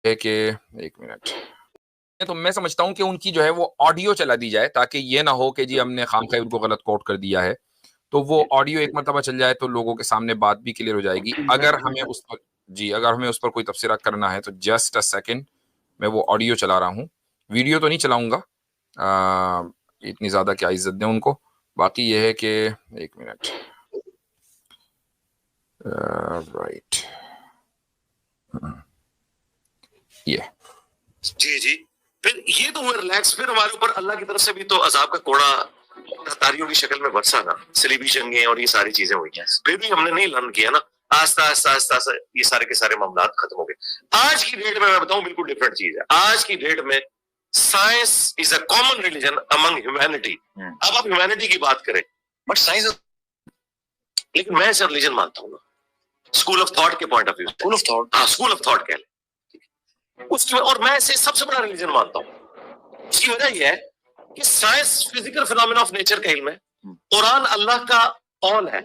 ہے کہ ایک منٹ، تو میں سمجھتا ہوں کہ ان کی جو ہے وہ آڈیو چلا دی جائے تاکہ یہ نہ ہو کہ جی ہم نے خامخواہ ان کو غلط کوٹ کر دیا ہے، تو وہ آڈیو ایک مرتبہ چل جائے تو لوگوں کے سامنے بات بھی کلیئر ہو جائے گی. اگر ہمیں اس پر اگر ہمیں اس پر کوئی تبصرہ کرنا ہے تو جسٹ اے سیکنڈ، میں وہ آڈیو چلا رہا ہوں، ویڈیو تو نہیں چلاؤں گا، اتنی زیادہ کیا عزت دیں ان کو. باقی یہ ہے کہ ایک منٹ، رائٹ، یہ جی پھر یہ تو ہوئے ریلیکس. پھر ہمارے اوپر اللہ کی طرف سے بھی تو عذاب کا کوڑا تاریوں کی شکل میں برسا نا، صلیبی جنگیں اور یہ ساری چیزیں ہوئی ہیں، پھر بھی ہم نے نہیں لرن کیا نا. آہستہ آہستہ یہ سارے کے سارے معاملات ختم ہو گئے. آج کی ڈیٹ میں بتاؤں بالکل ڈفرینٹ چیز ہے. آج کی ڈیٹ میں science is a common religion Umang humanity. اب آپ ہیومینٹی کی بات کریں بٹ سائنس، لیکن میں اسے ریلیجن مانتا ہوں نا، اسکول آف تھاٹ کے point of view. School of thought, ہاں اسکول آف تھاٹ کہہ لیں اس کی، اور میں اسے سب سے بڑا ریلیجن مانتا ہوں. اس کی وجہ یہ ہے کہ science physical phenomena of nature کا علم ہے، قرآن اللہ کا قول ہے،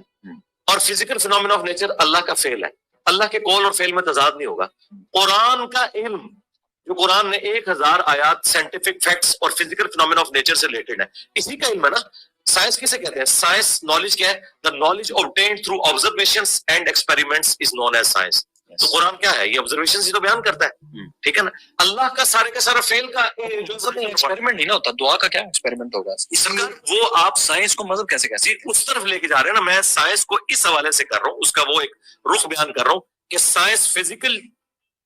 اور فزیکل فینومینا آف نیچر اللہ کا فعل ہے. اللہ کے قول اور فعل میں تضاد نہیں ہوگا. قرآن کا علم جو قرآن نے 1000 آیات سائنٹیفک فیکٹس اور فزیکل فینومینا آف نیچر سے ریلیٹڈ ہے، اسی کا علم ہے نا. سائنس کسے کہتے ہیں؟ سائنس نالج کیا ہے؟ the knowledge obtained through observations and experiments is known as science. تو قرآن کیا ہے؟ یہ آبزرویشن ہی تو بیان کرتا ہے، ٹھیک ہے نا. اللہ کا سارے کا سارا فیل کا جو ایکسپیریمنٹ نہیں نا ہوتا، دعا کا کیا ایکسپیریمنٹ ہوگا؟ وہ آپ سائنس کو مذہب کیسے کہتے ہیں؟ اس طرف لے کے جا رہے ہیں نا. میں سائنس کو اس حوالے سے کر رہا ہوں، اس کا وہ ایک رخ بیان کر رہا ہوں کہ سائنس فزیکل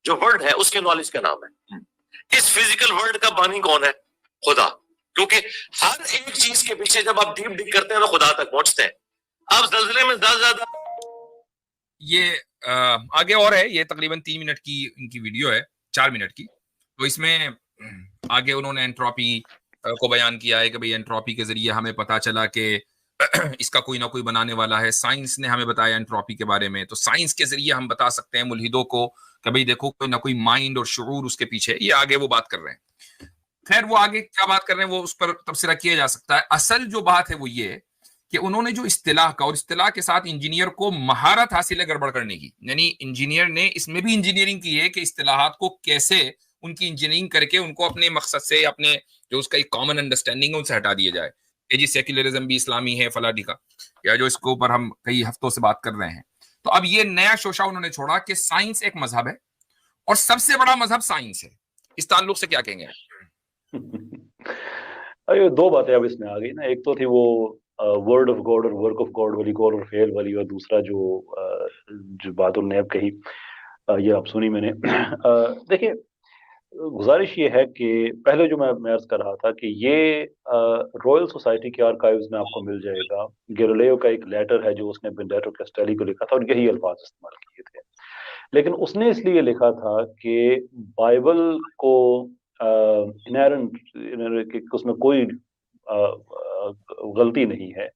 جو ورلڈ ہے اس کے نالج کا نام ہے. اس فزیکل ورلڈ کا بانی کون ہے؟ خدا. کیونکہ ہر ایک چیز کے پیچھے جب آپ ڈیپ ڈگ کرتے ہیں تو خدا تک پہنچتے ہیں. آپ زلزلے میں زیادہ یہ آگے اور ہے، یہ تقریباً 3 منٹ کی ان کی ویڈیو ہے، 4 منٹ کی. تو اس میں آگے انہوں نے انٹروپی کو بیان کیا ہے کہ بھئی انٹروپی کے ذریعے ہمیں پتا چلا کہ اس کا کوئی نہ کوئی بنانے والا ہے. سائنس نے ہمیں بتایا انٹروپی کے بارے میں، تو سائنس کے ذریعے ہم بتا سکتے ہیں ملحدوں کو کہ بھئی دیکھو کوئی نہ کوئی مائنڈ اور شعور اس کے پیچھے. یہ آگے وہ بات کر رہے ہیں. خیر وہ آگے کیا بات کر رہے ہیں وہ اس پر تبصرہ کیا جا سکتا ہے. اصل جو بات ہے وہ یہ کہ انہوں نے جو اصطلاح کا، اور اصطلاح کے ساتھ انجینئر کو مہارت حاصل ہے گڑبڑ کرنے کی، یعنی انجینئر نے اس میں بھی انجینئرنگ کی ہے کہ اصطلاحات کو کیسے ان کی انجینئرنگ کر کے ان کو اپنے مقصد سے، اپنے جو اس کا ایک کامن انڈرسٹینڈنگ ہے ان سے ہٹا دیا جائے کہ جی سیکولرزم بھی اسلامی ہے فلاں کا، یا جو اس کے اوپر ہم کئی ہفتوں سے بات کر رہے ہیں. تو اب یہ نیا شوشہ انہوں نے چھوڑا کہ سائنس ایک مذہب ہے اور سب سے بڑا مذہب سائنس ہے. اس تعلق سے کیا کہیں گے؟ دو باتیں اب اس میں آ گئی نا. ایک تو تھی وہ ورڈ آف گاڈ اور ورک آف گاڈ والی، قول اور فعل والی، اور دوسرا جو بات انہوں نے اب کہی، یہ اب سنی میں نے. دیکھیں گزارش یہ ہے کہ پہلے جو میں عرض کر رہا تھا کہ یہ رائل سوسائٹی کے آرکائیوز میں آپ کو مل جائے گا. گیلیلیو کا ایک لیٹر ہے جو اس نے بینڈیٹو کیسٹیلی کو لکھا تھا، اور یہی الفاظ استعمال کیے تھے. لیکن اس نے اس لیے لکھا تھا کہ بائبل کو انہرنٹ، اس میں کوئی غلطی نہیں ہے،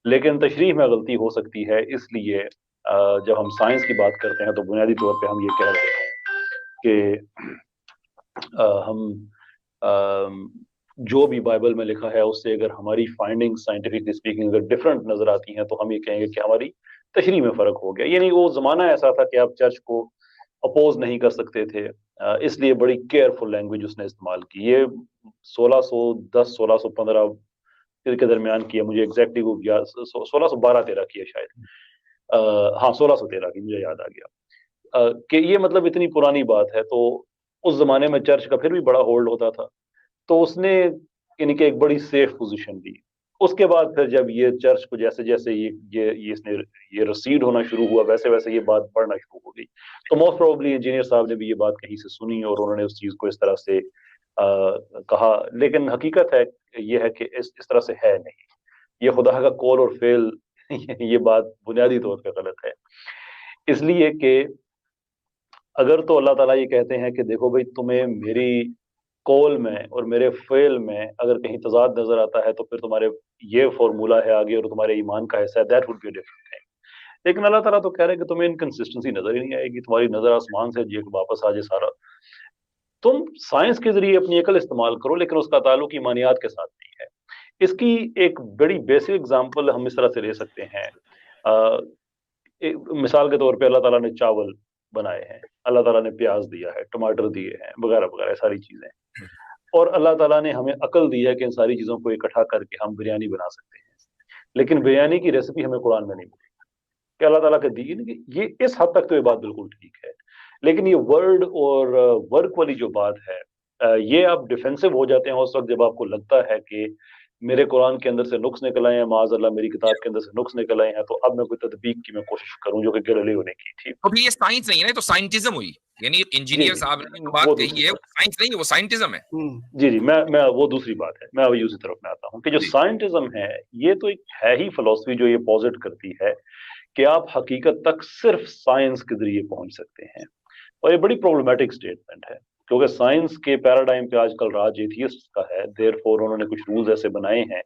لیکن تشریح میں غلطی ہو سکتی ہے. اس لیے جب ہم سائنس کی بات کرتے ہیں تو بنیادی طور پہ ہم یہ کہہ رہے ہیں کہ ہم جو بھی بائبل میں لکھا ہے اس سے اگر ہماری فائنڈنگ سائنٹیفکلی اسپیکنگ اگر ڈفرینٹ نظر آتی ہیں تو ہم یہ کہیں گے کہ ہماری تشریح میں فرق ہو گیا. یعنی وہ زمانہ ایسا تھا کہ آپ چرچ کو اپوز نہیں کر سکتے تھے، اس لیے بڑی کیئرفل لینگویج اس نے استعمال کی. یہ 1610 1615 کے درمیان کیا، مجھے ایگزیکٹلی وہ 1612-13 کیا شاید، ہاں 1613 کی، مجھے یاد آ گیا کہ یہ مطلب اتنی پرانی بات ہے. تو اس زمانے میں چرچ کا پھر بھی بڑا ہولڈ ہوتا تھا، تو اس نے یعنی کہ ایک بڑی سیف پوزیشن دی. اس کے بعد پھر جب یہ چرچ کو جیسے جیسے یہ رسیڈ ہونا شروع ہوا، ویسے ویسے یہ بات بڑھنا شروع ہو گئی. تو موسٹ پروبلی انجینئر صاحب نے بھی یہ بات کہیں سے سنی اور انہوں نے اس چیز کو اس طرح سے کہا. لیکن حقیقت ہے یہ ہے کہ اس طرح سے ہے نہیں. یہ خدا کا قول اور فعل، یہ بات بنیادی طور پہ غلط ہے. اس لیے کہ اگر تو اللہ تعالیٰ یہ کہتے ہیں کہ دیکھو بھائی تمہیں میری قول میں اور میرے فعل میں اگر کہیں تضاد نظر آتا ہے تو پھر تمہارے یہ فارمولہ ہے آگے اور تمہارے ایمان کا حصہ ہے، that would be different thing. لیکن اللہ تعالیٰ تو کہہ رہے ہیں کہ تمہیں انکنسسٹنسی نظر ہی نہیں آئے گی، تمہاری نظر آسمان سے جی واپس آ جائے سارا. تم سائنس کے ذریعے اپنی عقل استعمال کرو لیکن اس کا تعلق ایمانیات کے ساتھ نہیں ہے. اس کی ایک بڑی بیسک اگزامپل ہم اس طرح سے لے سکتے ہیں. مثال کے طور پہ اللہ تعالیٰ نے چاول بنائے ہیں, اللہ تعالیٰ نے پیاز دیا ہے, ٹماٹر دیے ہیں, وغیرہ وغیرہ ساری چیزیں, اور اللہ تعالیٰ نے ہمیں عقل دی ہے کہ ان ساری چیزوں کو اکٹھا کر کے ہم بریانی بنا سکتے ہیں. لیکن بریانی کی ریسیپی ہمیں قرآن میں نہیں ملی کہ اللہ تعالیٰ کا دی, یہ اس حد تک تو یہ بات بالکل ٹھیک ہے, لیکن یہ ورڈ اور ورک والی جو بات ہے, یہ آپ ڈیفینسو ہو جاتے ہیں اس وقت جب آپ کو لگتا ہے کہ میرے قرآن کے اندر سے نقص نکل آئے ہیں, معاذ اللہ میری کتاب کے اندر سے نقص نکل آئے ہیں, تو اب میں کوئی تطبیق کی میں کوشش کروں جو کہ گڑلی ہونے کی تھی. ابھی یہ سائنس نہیں ہے نا, تو سائنٹزم ہوئی, یعنی انجینئر صاحب نے جو بات کہی ہے سائنس نہیں ہے, وہ سائنٹزم ہے. جی میں وہ دوسری بات ہے, میں ابھی اسی طرف میں آتا ہوں کہ جو سائنٹزم ہے یہ تو ایک ہے ہی فلسفی جو یہ پوزٹ کرتی ہے کہ آپ حقیقت تک صرف سائنس کے ذریعے پہنچ سکتے ہیں, اور یہ بڑی پرابلمٹک سٹیٹمنٹ ہے کیونکہ سائنس کے پیراڈائم پہ آج کل راج ایتھیسٹ کا ہے, دیر فور انہوں نے کچھ رولز ایسے بنائے ہیں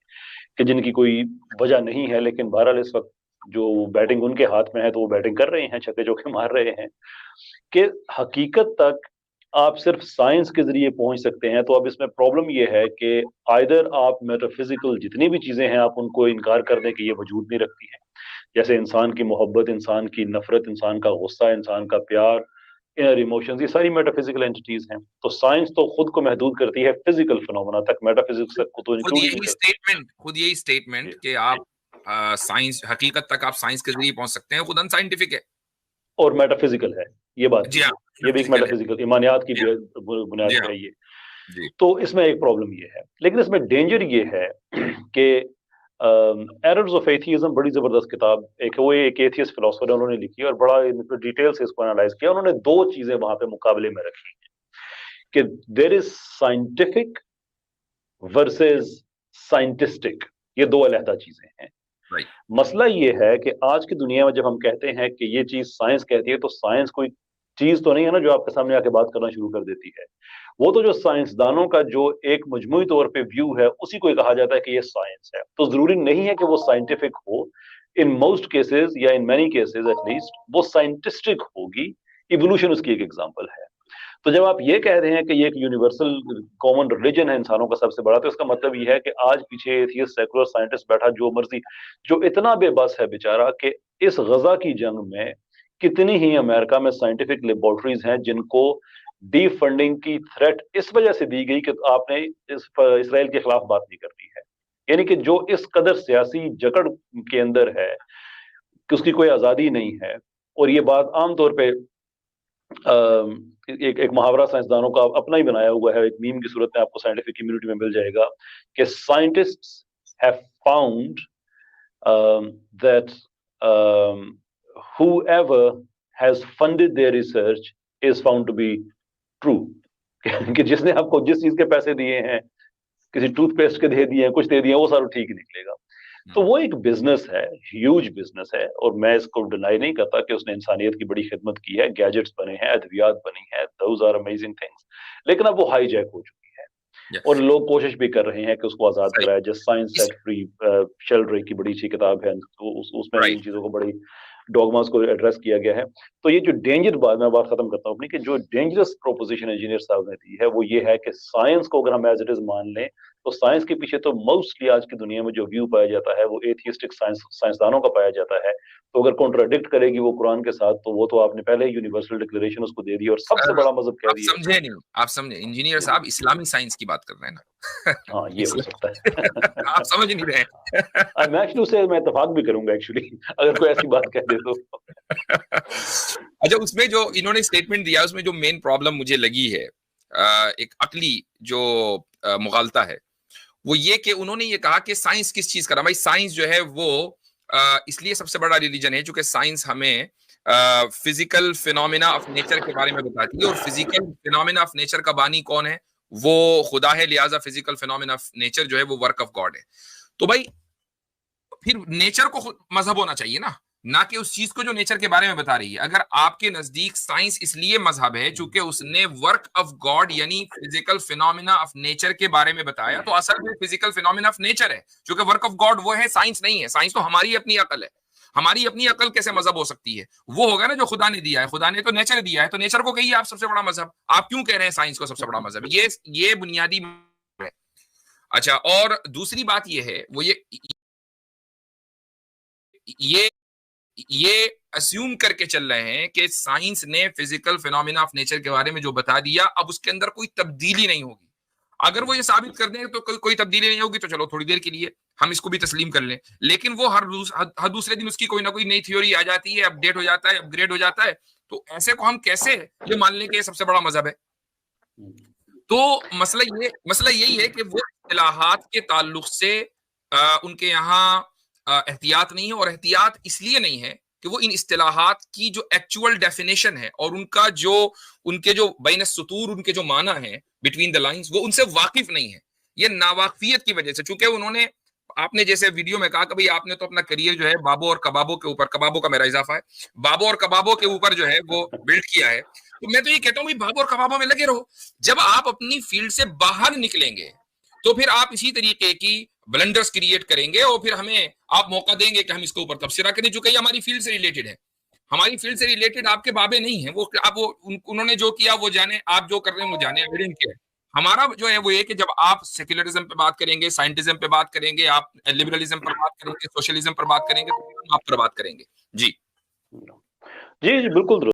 کہ جن کی کوئی وجہ نہیں ہے, لیکن بہرحال اس وقت جو بیٹنگ ان کے ہاتھ میں ہے تو وہ بیٹنگ کر رہے ہیں, چھکے چوکے مار رہے ہیں کہ حقیقت تک آپ صرف سائنس کے ذریعے پہنچ سکتے ہیں. تو اب اس میں پرابلم یہ ہے کہ آئدر آپ میٹافزیکل جتنی بھی چیزیں ہیں آپ ان کو انکار کر دیں کہ یہ وجود نہیں رکھتی ہیں, جیسے انسان کی محبت, انسان کی نفرت, انسان کا غصہ, انسان کا پیار, انر ایموشنز, یہ ساری میٹافزیکل اینٹیز ہیں. تو سائنس تو خود کو محدود کرتی ہے فزیکل فنومنا تک, میٹافزکس کو تو خود یہی اسٹیٹمنٹ کہ آپ سائنس حقیقت تک آپ سائنس کے ذریعے پہنچ سکتے ہیں خود ان سائنٹیفک ہے اور میٹافزیکل ہے, یہ بات جی ہاں, یہ بھی ایک میٹافزیکل ایمانیات کی بنیاد پر ہے یہ. تو اس میں ایک پرابلم یہ ہے, لیکن اس میں ڈینجر یہ ہے کہ ایررز آف ایتھیزم بڑی زبردست کتاب ایک وہ ایک ایتھیسٹ فلاسفر انہوں نے لکھی اور بڑا ڈیٹیل سے اس کو انالائز کیا. انہوں نے دو چیزیں وہاں پہ مقابلے میں رکھی ہیں کہ دیر از سائنٹیفک ورسز سائنٹسٹک, یہ دو علیحدہ چیزیں ہیں. مسئلہ یہ ہے کہ آج کی دنیا میں جب ہم کہتے ہیں کہ یہ چیز سائنس کہتی ہے تو سائنس کوئی چیز تو نہیں ہے نا جو آپ کے سامنے آ کے بات کرنا شروع کر دیتی ہے, وہ تو جو سائنسدانوں کا جو ایک مجموعی طور پہ ویو ہے اسی کو کہا جاتا ہے کہ یہ سائنس ہے. تو ضروری نہیں ہے کہ وہ سائنٹیفک ہو, ان موسٹ کیسز یا in many cases at least وہ سائنٹسٹک ہوگی. ایوولوشن اس کی ایک ایگزامپل ہے. تو جب آپ یہ کہہ رہے ہیں کہ یہ ایک یونیورسل کامن ریلیجن ہے انسانوں کا سب سے بڑا, تو اس کا مطلب یہ ہے کہ آج پیچھے ایتھیسٹ سیکولر سائنٹسٹ بیٹھا جو مرضی, جو اتنا بے بس ہے بیچارہ کہ اس غزہ کی جنگ میں کتنی ہی امریکہ میں سائنٹیفک لیبورٹریز ہیں جن کو ڈی فنڈنگ کی تھریٹ اس وجہ سے دی گئی کہ آپ نے اسرائیل کے خلاف بات نہیں کرنی ہے. یعنی کہ جو اس قدر سیاسی جکڑ کے اندر ہے کہ اس کی کوئی آزادی نہیں ہے. اور یہ بات عام طور پہ ایک محاورہ سائنسدانوں کا اپنا ہی بنایا ہوا ہے, ایک میم کی صورت میں آپ کو سائنٹیفک کمیونٹی میں مل جائے گا کہ scientists have found that whoever has funded their research is found to be true. کہ جس نے آپ کو جس چیز کے پیسے دیے ہیں, کسی ٹوتھ پیسٹ کے دے دیے ہیں, کچھ دے دیے ہیں, وہ سارا ٹھیک نکلے گا. تو وہ ایک بزنس ہے, ہیوج بزنس ہے, اور میں اس کو ڈینائی نہیں کرتا کہ اس نے انسانیت کی بڑی خدمت کی ہے, گیجٹس بنے ہیں, ادویات بنی ہیں, those are amazing things, لیکن اب وہ ہائی جیک ہو چکی ہے اور لوگ کوشش بھی کر رہے ہیں کہ اس کو آزاد کرایا جائے. سائنس سیٹ فری, شیلڈرے کی بڑی اچھی کتاب ہے, اس میں ان چیزوں کو بڑی ڈوگماز کو ایڈریس کیا گیا ہے. تو یہ جو ڈینجر میں بات ختم کرتا ہوں اپنی, کہ جو ڈینجرس پروپوزیشن انجینئر صاحب نے دی ہے وہ یہ ہے کہ سائنس کو اگر ہم ایز اٹ از مان لیں تو سائنس کے پیچھے تو موسٹلی آج کی دنیا میں جو ویو پایا جاتا ہے وہ ایتھیسٹک سائنسدانوں کا پایا جاتا ہے. تو اگر کانٹراڈکٹ کرے گی وہ قرآن کے ساتھ تو وہ تو آپ نے پہلے ہی یونیورسل ڈکلیریشن اس کو دے دی اور سب سے بڑا مذہب کہہ دیا. سمجھے نہیں, آپ سمجھے انجینئر صاحب اسلامی سائنس کی بات کر رہے ہیں نا. ہاں یہ ہو سکتا ہے, آپ سمجھ نہیں رہے. میں ایکچولی اسے میں اتفاق بھی کروں گا ایکچولی اگر کوئی ایسی بات کہہ دے تو. اچھا, اس میں جو انہوں نے اسٹیٹمنٹ دیا اس میں جو مین پرابلم مجھے لگی ہے, ایک عقلی جو مغالطہ ہے, وہ یہ کہ انہوں نے یہ کہا کہ سائنس کس چیز کا رہا. بھائی سائنس جو ہے وہ اس لیے سب سے بڑا ریلیجن ہے چونکہ سائنس ہمیں فزیکل فینومینا آف نیچر کے بارے میں بتاتی ہے, اور فزیکل فینومینا آف نیچر کا بانی کون ہے؟ وہ خدا ہے, لہٰذا فزیکل فینومینا آف نیچر جو ہے وہ ورک آف گاڈ ہے. تو بھائی پھر نیچر کو مذہب ہونا چاہیے نا, نہ کہ اس چیز کو جو نیچر کے بارے میں بتا رہی ہے. اگر آپ کے نزدیک سائنس اس لیے مذہب ہے چونکہ اس نے ورک آف گاڈ یعنی فزیکل فینومینا آف نیچر کے بارے میں بتایا, تو اصل میں فزیکل فینومینا آف نیچر ہے, چونکہ ورک آف گاڈ وہ ہے, سائنس نہیں ہے. سائنس تو ہماری اپنی عقل ہے. ہماری اپنی عقل کیسے مذہب ہو سکتی ہے؟ وہ ہوگا نا جو خدا نے دیا ہے. خدا نے تو نیچر دیا ہے, تو نیچر کو کہیے آپ سب سے بڑا مذہب. آپ کیوں کہہ رہے ہیں سائنس کو سب سے بڑا مذہب؟ یہ بنیادی ہے. اچھا, اور دوسری بات یہ ہے, وہ یہ اسیوم کر کے چل رہے ہیں کہ سائنس نے فزیکل فینومینا آف نیچر کے بارے میں جو بتا دیا اب اس کے اندر کوئی تبدیلی نہیں ہوگی. اگر وہ یہ ثابت کر دیں تو کوئی تبدیلی نہیں ہوگی تو چلو تھوڑی دیر کے لیے ہم اس کو بھی تسلیم کر لیں, لیکن وہ ہر دوسرے دن اس کی کوئی نہ کوئی نئی تھیوری آ جاتی ہے, اپڈیٹ ہو جاتا ہے, اپ گریڈ ہو جاتا ہے, تو ایسے کو ہم کیسے یہ مان لیں کہ یہ سب سے بڑا مذہب ہے. تو مسئلہ یہی ہے کہ وہ اصطلاحات کے تعلق سے ان کے یہاں احتیاط نہیں ہے, اور احتیاط اس لیے نہیں ہے کہ وہ ان اصطلاحات کی جو ایکچوئل ڈیفینیشن ہے اور ان کے جو بین السطور ان کے جو معنی ہیں بٹوین دا لائنز وہ ان سے واقف نہیں ہے. یہ ناواقفیت کی وجہ سے, چونکہ انہوں نے, آپ نے جیسے ویڈیو میں کہا کہ بھئی آپ نے تو اپنا کریئر جو ہے بابو اور کبابوں کے اوپر, کبابوں کا میرا اضافہ ہے, بابو اور کبابوں کے اوپر جو ہے وہ بلڈ کیا ہے. تو میں تو یہ کہتا ہوں بابو اور کبابوں میں لگے رہو. جب آپ اپنی فیلڈ سے باہر نکلیں گے تو پھر آپ اسی طریقے کی بلنڈرز کریٹ کریں گے اور پھر ہمیں آپ موقع دیں گے کہ ہم اس کے اوپر تبصرہ کریں, جو کہ ہماری فیلڈ سے ریلیٹڈ ہے. ہماری فیلڈ سے ریلیٹڈ آپ کے بابے نہیں ہیں, وہ انہوں نے جو کیا وہ جانے, آپ جو کر رہے ہیں وہ جانے. ہمارا جو ہے وہ یہ کہ جب آپ سیکولرزم پہ بات کریں گے, سائنٹزم پہ بات کریں گے, آپ لبرلزم پر بات کریں گے, سوشلزم پر بات کریں گے, تو آپ پر بات کریں گے. جی جی بالکل.